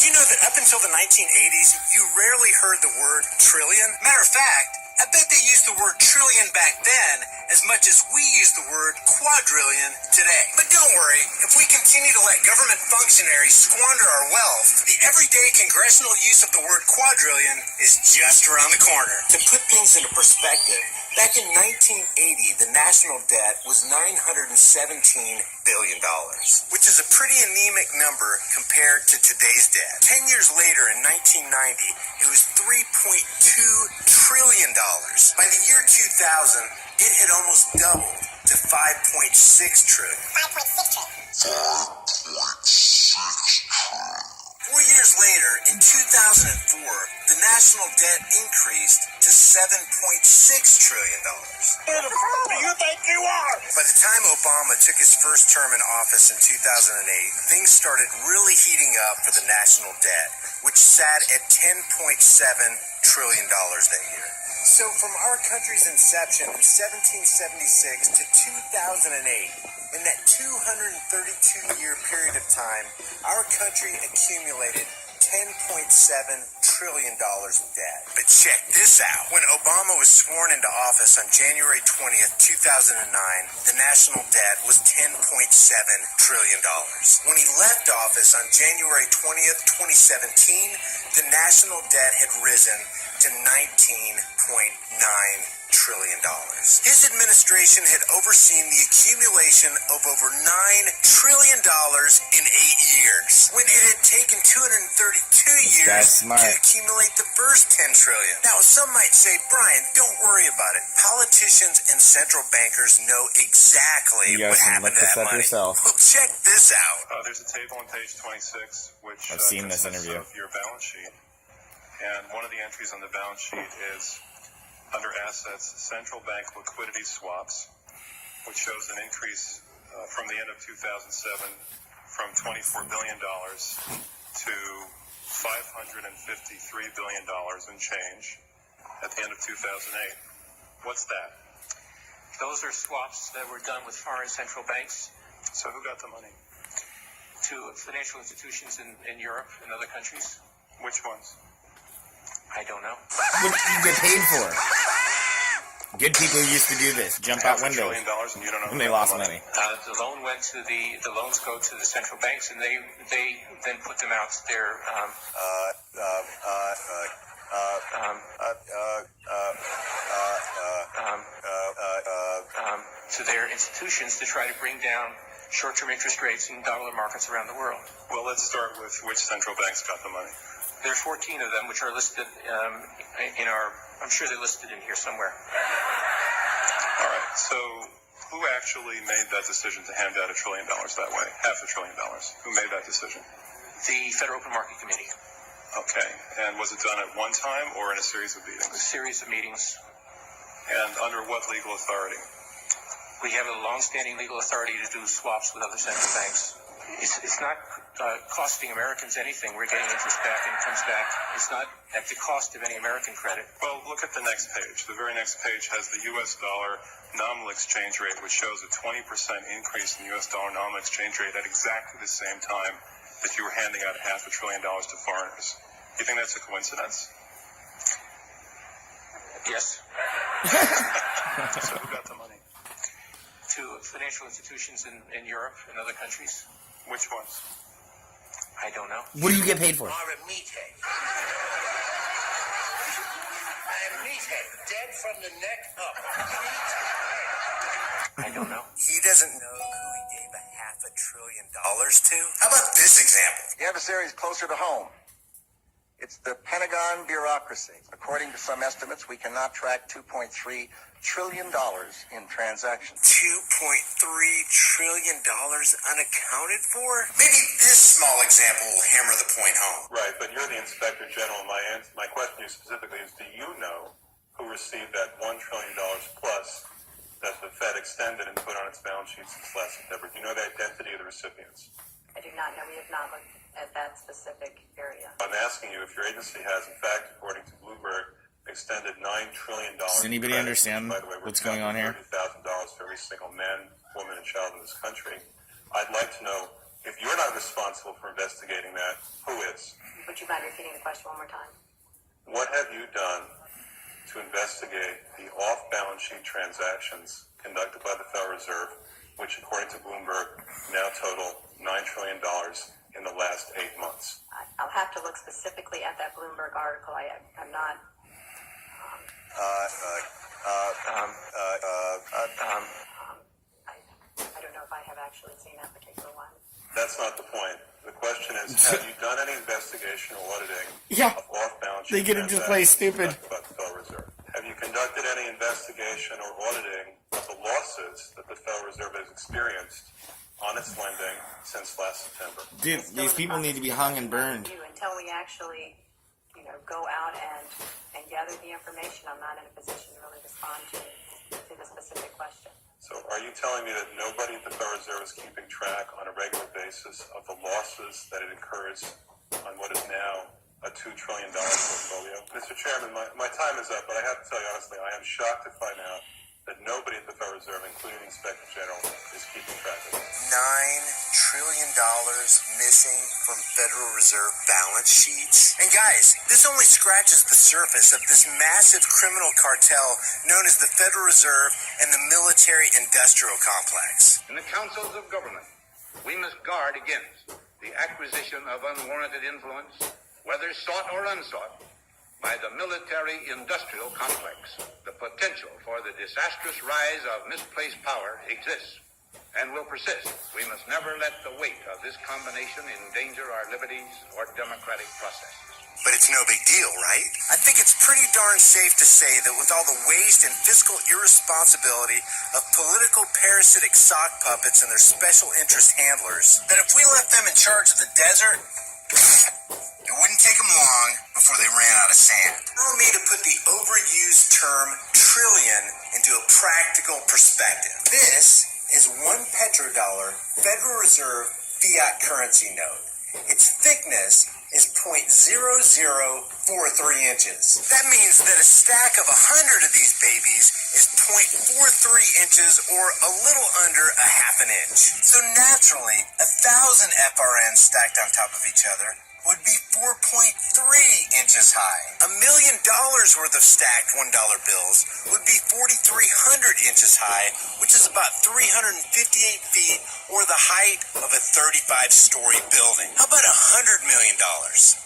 you know that up until the 1980s, you rarely heard the word trillion? Matter of fact, I bet they used the word trillion back then as much as we use the word quadrillion today. But don't worry, if we continue to let government functionaries squander our wealth, the everyday congressional use of the word quadrillion is just around the corner. To put things into perspective, back in 1980, the national debt was $917 billion, which is a pretty anemic number compared to today's debt. 10 years later, in 1990, it was $3.2 trillion. By the year 2000, it had almost doubled to $5.6 trillion. 4 years later, in 2004, the national debt increased to $7.6 trillion. Who the fuck do you think you are? By the time Obama took his first term in office in 2008, things started really heating up for the national debt, which sat at $10.7 trillion that year. So from our country's inception in 1776 to 2008, in that 232-year period of time, our country accumulated $10.7 trillion of debt. But check this out. When Obama was sworn into office on January 20th, 2009, the national debt was $10.7 trillion. When he left office on January 20th, 2017, the national debt had risen to $19.9 trillion. His administration had overseen the accumulation of over $9 trillion in 8 years, when it had taken 232 years to accumulate the first 10 trillion. Now, some might say, Brian, don't worry about it. Politicians and central bankers know exactly what happened to that money. Well, check this out. There's a table on page 26, which I've seen this interview. Of your balance sheet. And one of the entries on the balance sheet is under assets, central bank liquidity swaps, which shows an increase from the end of 2007 from $24 billion to $553 billion in change at the end of 2008. What's that? Those are swaps that were done with foreign central banks. So who got the money? To financial institutions in Europe and other countries. Which ones? I don't know. What do you get paid for? Good people used to do this. Jump out windows. $500 billion and you don't know when they lost money. The loan went to the loans go to the central banks, and they then put them out to their to their institutions to try to bring down short-term interest rates in dollar markets around the world. Well, let's start with which central banks got the money. There are 14 of them, which are listed in our. I'm sure they're listed in here somewhere. All right. So, who actually made that decision to hand out $1 trillion that way? $500 billion. Who made that decision? The Federal Open Market Committee. Okay. And was it done at one time or in a series of meetings? A series of meetings. And under what legal authority? We have a long-standing legal authority to do swaps with other central banks. It's not costing Americans anything. We're getting interest back and it comes back. It's not at the cost of any American credit. Well, look at the next page. The very next page has the U.S. dollar nominal exchange rate, which shows a 20% increase in the U.S. dollar nominal exchange rate at exactly the same time that you were handing out $500 billion to foreigners. You think that's a coincidence? Yes. So who got the money? To financial institutions in Europe and other countries. Which ones? I don't know. What do you get paid for? I'm a meathead. Dead from the neck up. I don't know. He doesn't know who he gave $500 billion to? How about this example? The adversary is closer to home. It's the Pentagon bureaucracy. According to some estimates, we cannot track $2.3 trillion in transactions. $2.3 trillion unaccounted for? Maybe this small example will hammer the point home. Right, but you're the Inspector General. My question to you specifically is, do you know who received that $1 trillion plus that the Fed extended and put on its balance sheet since last September? Do you know the identity of the recipients? I do not know. We have not looked at that specific area. I'm asking you if your agency has, in fact, according to Bloomberg, extended $9 trillion. Does anybody understand what's going on here? $30,000 for every single man, woman, and child in this country. I'd like to know If you're not responsible for investigating that, who is? Would you mind repeating the question one more time? What have you done to investigate the off-balance sheet transactions conducted by the Federal Reserve, which, according to Bloomberg, now total $9 trillion in the last 8 months? I'll have to look specifically at that Bloomberg article. I'm not. I don't know if I have actually seen that particular one. That's not the point. The question is, have you done any investigation or auditing Yeah. of off-balance They sheet get into play transactions stupid. conducted by the Federal Reserve? Have you conducted any investigation or auditing of the losses that the Federal Reserve has experienced on its lending since last September? Dude, these people need to be hung and burned. Until we actually, go out and gather the information, I'm not in a position to really respond to the specific question. So are you telling me that nobody at the Federal Reserve is keeping track on a regular basis of the losses that it incurs on what is now a $2 trillion portfolio? Mr. Chairman, my time is up, but I have to tell you honestly, I am shocked to find out that nobody at the Federal Reserve, including the Inspector General, is keeping track of it. $9 trillion missing from Federal Reserve balance sheets. And guys, this only scratches the surface of this massive criminal cartel known as the Federal Reserve and the military-industrial complex. In the councils of government, we must guard against the acquisition of unwarranted influence, whether sought or unsought, by the military-industrial complex. The potential for the disastrous rise of misplaced power exists and will persist. We must never let the weight of this combination endanger our liberties or democratic processes. But it's no big deal, right? I think it's pretty darn safe to say that with all the waste and fiscal irresponsibility of political parasitic sock puppets and their special interest handlers, that if we left them in charge of the desert, it wouldn't take them long before they ran out of sand. Allow me to put the overused term trillion into a practical perspective. This is one petrodollar Federal Reserve fiat currency note. Its thickness is 0.0043 inches. That means that a stack of 100 of these babies is 0.43 inches or a little under a half an inch. So naturally, 1,000 FRNs stacked on top of each other would be 4.3 inches high. $1 million worth of stacked $1 bills would be 4,300 inches high, which is about 358 feet or the height of a 35-story building. How about $100 million?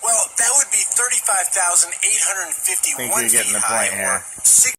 Well, that would be 35,851 Think you're getting feet the high point here. or 6